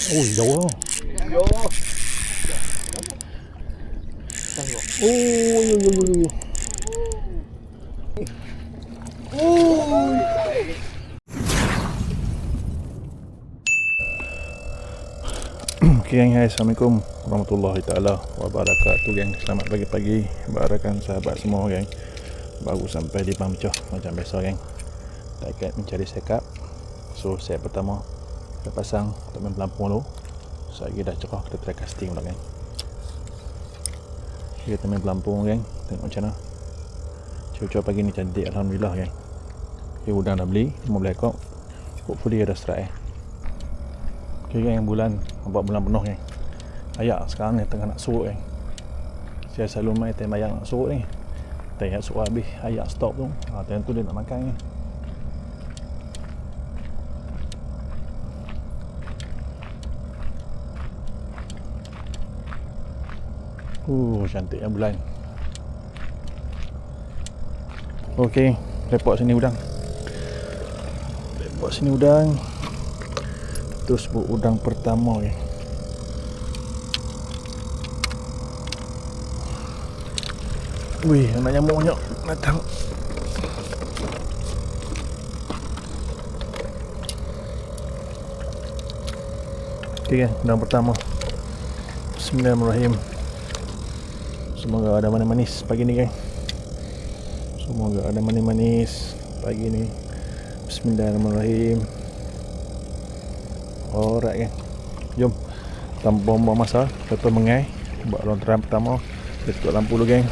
Ui, jauh lah. Yo. Okay, gang, hai, Assalamualaikum warahmatullahi ta'ala wabarakatuh, gang. Selamat pagi-pagi, barakan sahabat semua, gang. Baru sampai di Pamcoh macam biasa, gang. Target mencari sekap. So, set pertama kita pasang untuk main pelampung dulu. Lagi dah cerah, kita try casting pula, gang. Kita main pelampung, gang. Tengok macam mana. Cuaca pagi ni cantik, alhamdulillah, gang. Okay, udang dah beli 15 ekor. Hopefully ada strike. Okay, gang, bulan 4 bulan penuh, gang. Ayak sekarang ni tengah nak surut, gang. Saya selalu main time ayak nak surut ni. Time ayak surut habis, ayak stop tu, time tu dia nak makan, gang. Cantiknya bulan. Okay, report sini udang. Report sini udang. Terus buat udang pertama, ya. Wih, anak nyamuknya datang. Okey, udang pertama. Bismillahirrahmanirrahim. Semoga ada manis-manis pagi ni, gang. Semoga ada manis-manis pagi ni. Bismillahirrahmanirrahim. Alright, gang. Jom tanpa buang masa, kita mengai buat lontaran pertama. Kita tutup lampu dulu, gang.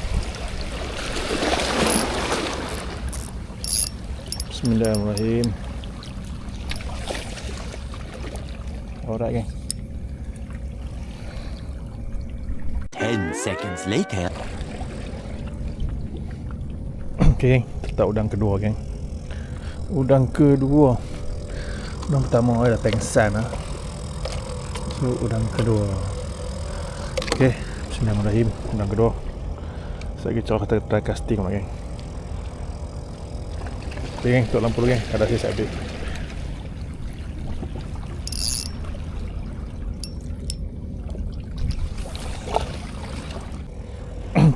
Bismillahirrahmanirrahim. Alright, gang. 10 seconds later. Okay, kita udang kedua, gang. Udang kedua. Udang pertama dah pengsan lah. So, udang kedua. Okay, bismillahirrahmanirrahim. Udang kedua. Sekejap cara kita try casting lah, gang. Okay, gang, tutup lampu dulu, gang. Ada saya update.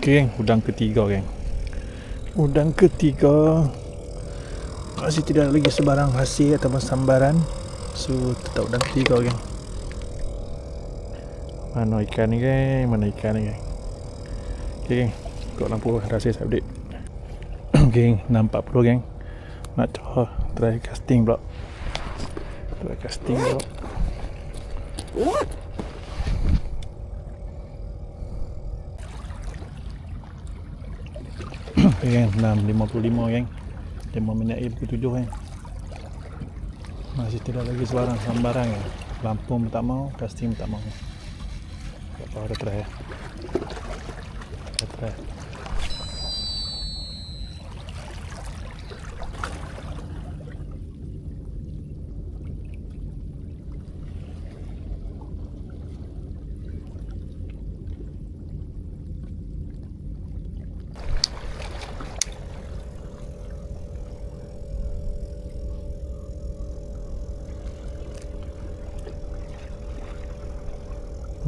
Okay, gang, udang ketiga, gang. Udang ketiga. Masih tidak lagi sebarang hasil ataupun sambaran. So, tetap udang ketiga, gang. Mana ikan ni, gang? Mana ikan ni, gang? Okay, gang, tutup lampu. Ada hasil saya update. Okay, gang, nampak perlu, gang. Nak cuba try casting pula. Try casting pula. Okay, gang, 6.55, gang. 5 minit air pukul 7, gang. Masih tidak lagi sebarang sambaran, gang. Lampu tak mau, casting tak mau. Apa ada try, ya? Ada try.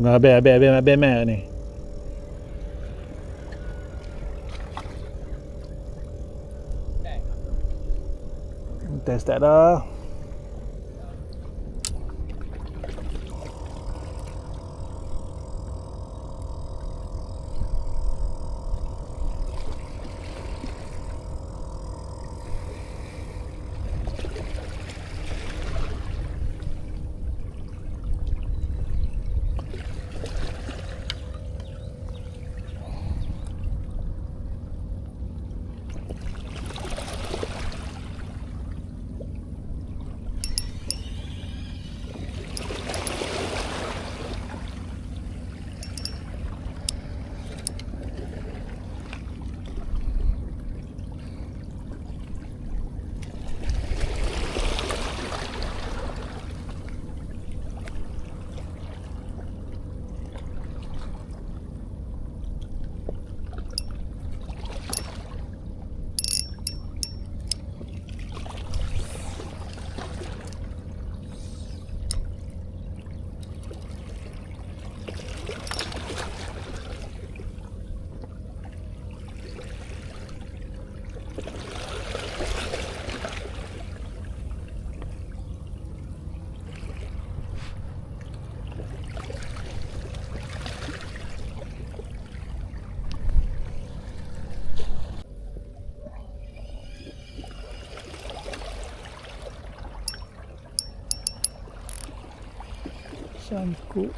Habis mat ni. Test tak dah. Sangkut.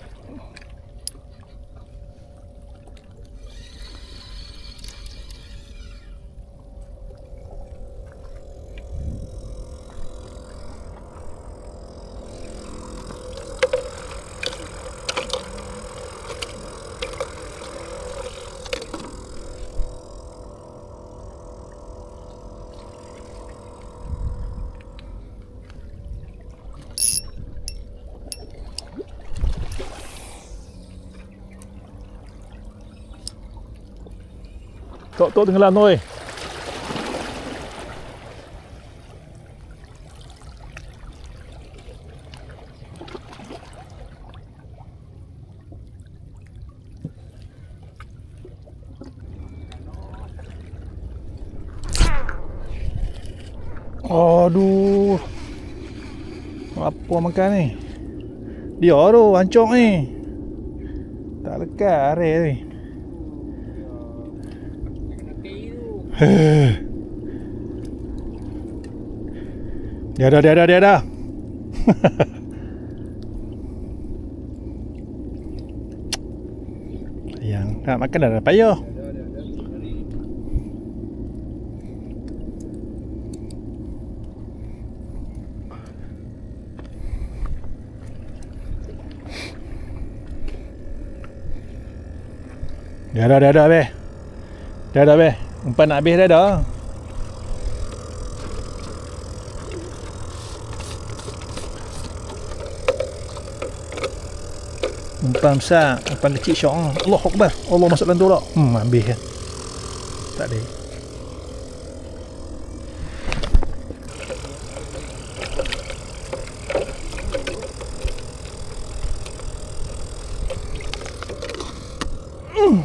Tok tenggelam tu oi. Aduh. Apa makan ni? Dia tu hancur ni. Tak lekat air ni. Dia dah. Yang nak makan dah payah. Dah be. Dah be. Umpan nak habis dah. Umpan besar, umpan kecil syok. Allahu Akbar. Allah masuk dalam tu tak? Habis kan. Tak ada.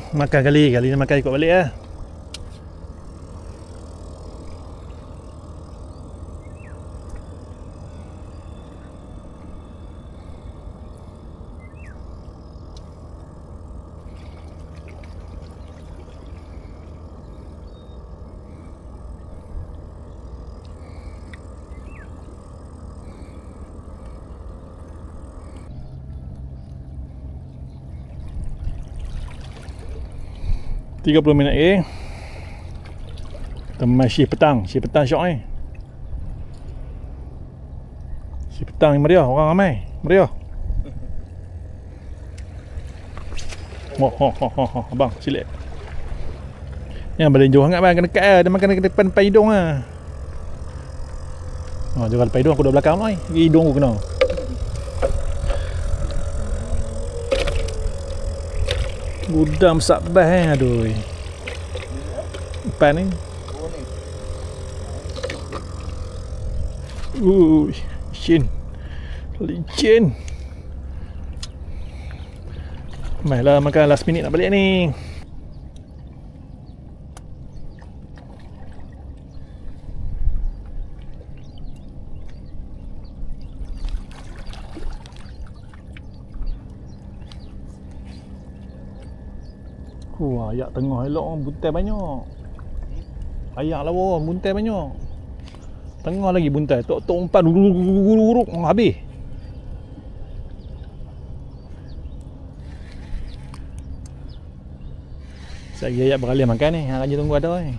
Makan kali ni makan ikut balik lah. Tiga 30 minit lagi. Teman shift petang syok ni. Shift petang ni meriah, orang ramai. Meriah. Abang, silik. Yang paling jauh sangat bang, kena dekat lah. Dia makan depan hidung lah. Jangan depan hidung, aku duduk belakang lah. Hidung aku kena. Gudam sabah aduh. Ipan ni. Licin. Mainlah makan last minute nak balik ni. Ayak tengah elok, buntai banyak. Ayak lawa, buntai banyak. Tengah lagi buntai, tok umpan uruk habis. Saya ayak beralih makan ni, hang aja tunggu ada ni.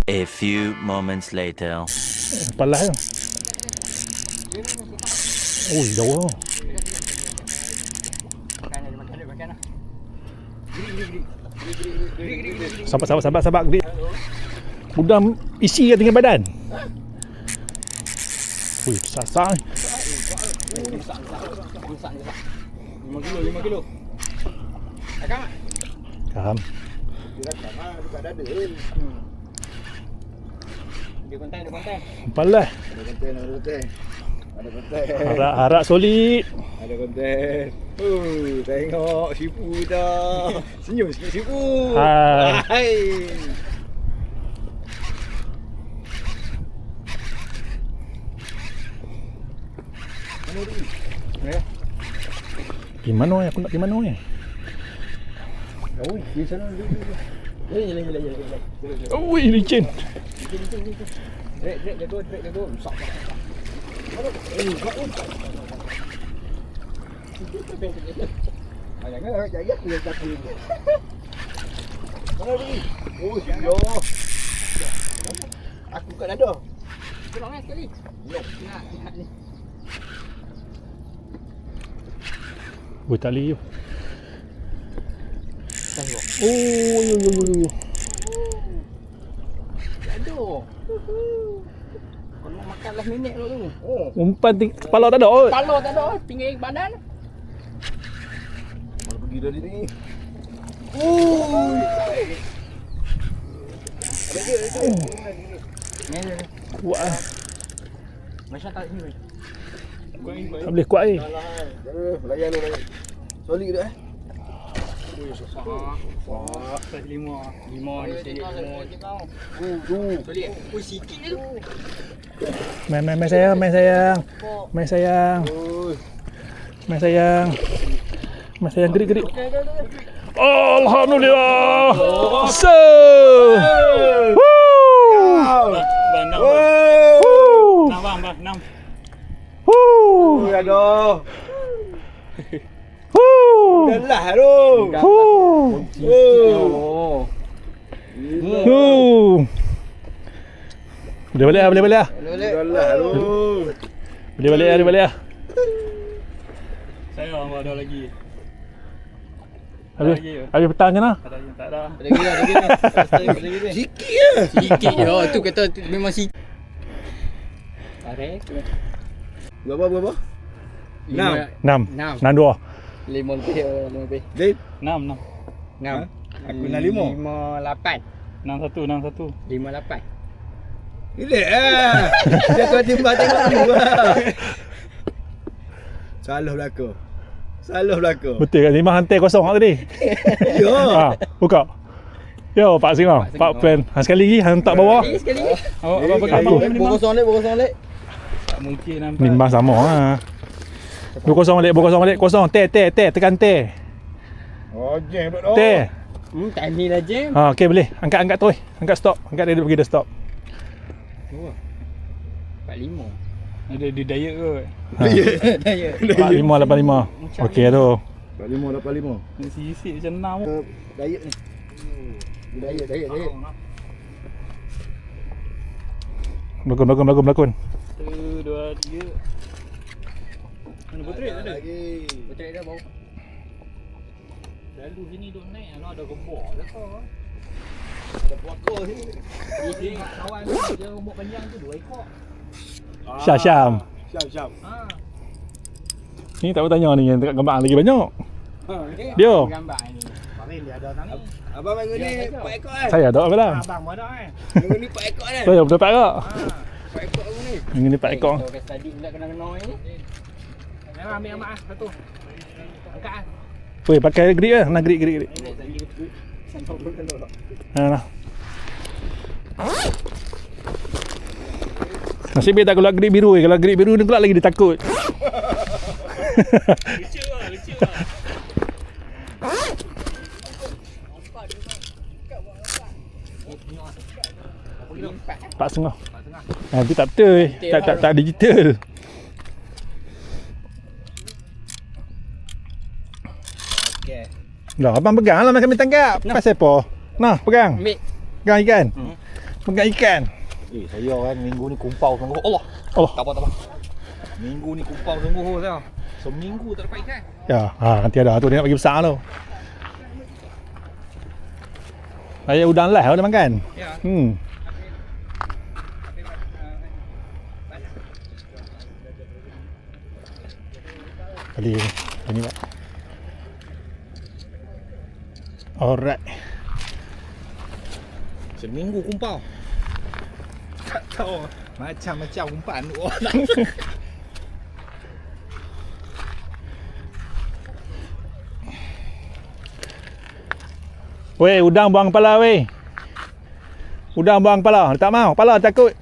A few moments later. Palas tu. Oh, jauh tu. Sabar. Udang isi ke tinggal badan. Ui, besar-besar ni. Besar. 5 kilo. Agak tak? Faham. Dia dah sama dekat dada. Dia konten. Balas. Ada konten. Harap solid. Ada konten. Tengok sipu dah. Senyum sikit sipu. Hai. Di mana Aku nak di mana Oh, di sana dulu. Jalan. Ui, licin. Drag jago. Besar. Jangan aku yang kaki. Mana ni? Oh, ya. Aku kat dada. Tolong sekali. Nak ni. Buat tali tu. Tengok. Oh. Aduh. Kau nak makan last minute tu. Oh. Umpan kepala tak ada. Kepala tak ada, pinggir badan. Mana pergi dari ni? Ni. Wah, Macam tak sini. tak boleh kuat ni. Layan. Solid dah. Wah, 5 ni sikit. Solid. Oh, sikit je. Main sayang. Main sayang gerik. Alhamdulillah. So. Bang. Woo. Nam. Woo. Aduh. Woo. Dah tu. Woo. Oh. Woo. Boleh balik. Dah tu. Boleh balik. Saya orang ada lagi. Habis petang je lah. Tak ada. Sikit je. Sikit je. Oh, tu kata memang sikit. Tarik. Berapa? 6. 6. 6 2. 5 lebih. Din. 6. Aku nak 5. 5, 8. 6, 1. 5, 8. Ini dia kau timbang tengok dulu. Salah belaka. Betul kat Zimah hantar kosong kat tadi. Ya. Buka. Yo, Pak Zimah. Pak Pen. Sekali lagi hantar bawah. Sekali. Abang pegang aku. bawah Bokosong balik. Tak mungkin nampak. Nimbang sama lah. 2-0 balik. Kosong. Tekan T. Oh, jeng duk. T. Time ni dah jam. Okey boleh. Angkat terus. Angkat stop. Angkat dia pergi dah stop. 45. Ada di diet kot. Diet. 4585. Okey tu. 85. Sisik macam 6. Diet ni. Diet. Berlakon. 1, 2, 3. Mana potret ada? Lagi. Potret dah bau. Lalu sini duk naik kalau ada gembok dah kau. Ada puaka sini. Ini kawan dia rambut panjang tu 2 ekor. Syam. Siap. Ha. Ni tak bertanya ni yang dekat gambar lagi banyak. Tengok Dia. gambar ni. Paling dia ada tang ni. Abang minggu ni 4 ekor Saya ada apa lah. Abang pun ada Minggu ni 4 ekor Saya betul tak kak? 4 ekor aku ni. Yang ni 4 ekor. Kalau tadi pula kena ni. Jangan ambil amak satu. Angkat ah. Weh, pakai grip lah. Nak grip. Nah. Nasib baik tak keluar grip biru. Kalau grip biru ni keluar lagi dia takut. Lucu lah. 4.5. Nanti tak betul. Tak digital. Okey. Dah, abang pegang lah kami tangkap. Pasal apa? Nah, pegang. Ambil. Pegang ikan. Pegang ikan. Saya kan minggu ni kumpau sungguh. Allah. Tak apa. Minggu ni kumpau sungguh saya. Seminggu tak dapat ikan. Ya, nanti ada tu dia nak bagi besar tu. Ayat udang lah dia makan. Ya. Kali ini Pak. Alright. Seminggu kumpau. Tak tahu macam-macam umpan orang. Weh, udang buang kepala weh. Udang buang kepala. Tak mau, kepala takut.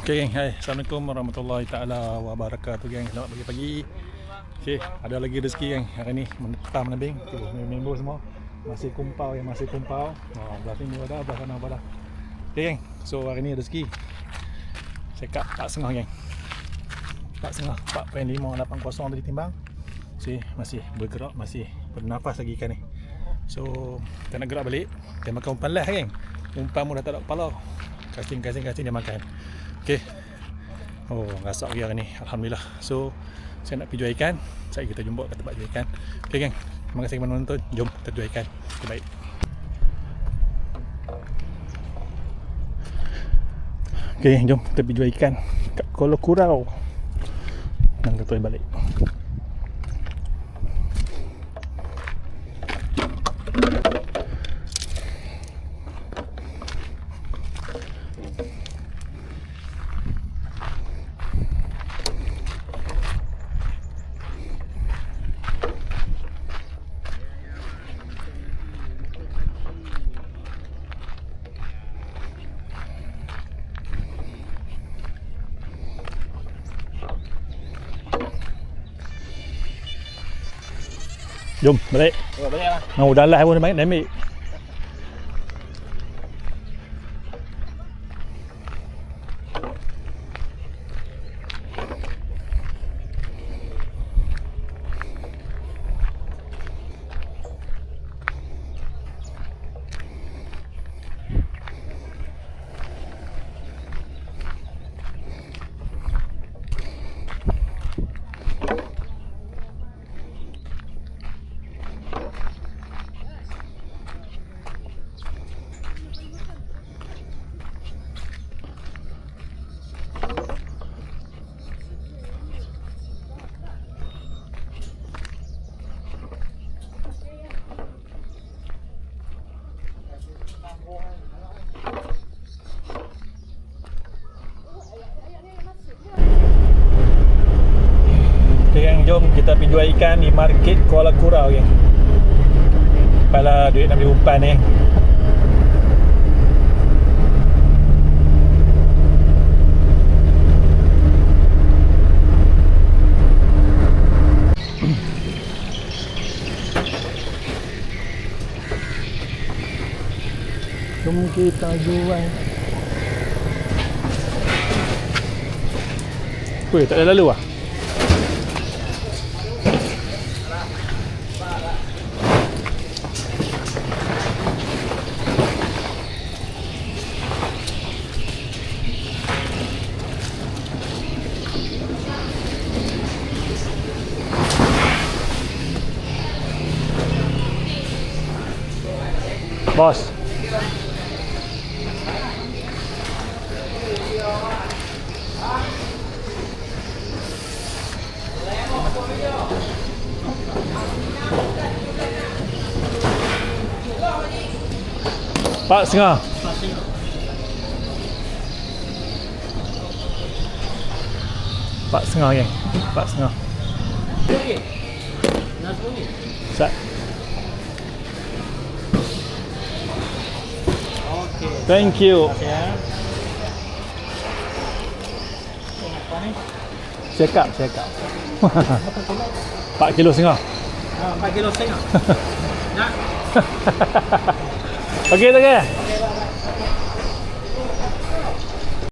Okay geng, hai. Assalamualaikum warahmatullahi taala wabarakatuh geng. Selamat pagi-pagi. Okay, ada lagi rezeki geng. Hari ni menetap menebing. Okay, member semua masih kumpau yang masih kumpau. Belah sini ada, belah sana ada. Okay geng, so hari ni rezeki cekap 4.5 geng. 4.5, 4.580 tadi timbang. So, masih bergerak, masih bernafas lagi ikan ni. So, kita nak gerak balik. Kita makan umpan lah geng. Umpan pun dah tak ada kepala. Kasing dia makan. Okay. Oh, rasak lagi hari ni. Alhamdulillah. So, saya nak pergi jual ikan. Saya kita jumpa kat tempat jual ikan. Okay geng, terima kasih kepada menonton. Jom kita jual ikan. Okay, baik. Okay, jom kita pergi jual ikan kat Kuala Kurau. Dan kita balik. Jom balik. Balik lah. Mau dah lah pun banyak dah ambil. Jom kita pergi jual ikan di market Kuala Kurau geng. Kepala duit nak beli umpan ni. Jom kita jual. Weh, tak ada lalu ah. Bos. Pak setengah. Pak setengah geng. Pak setengah. Sat. Thank you. Cekap. 4 kilo setengah. 4 kilo setengah. Nak? Okey tak ke?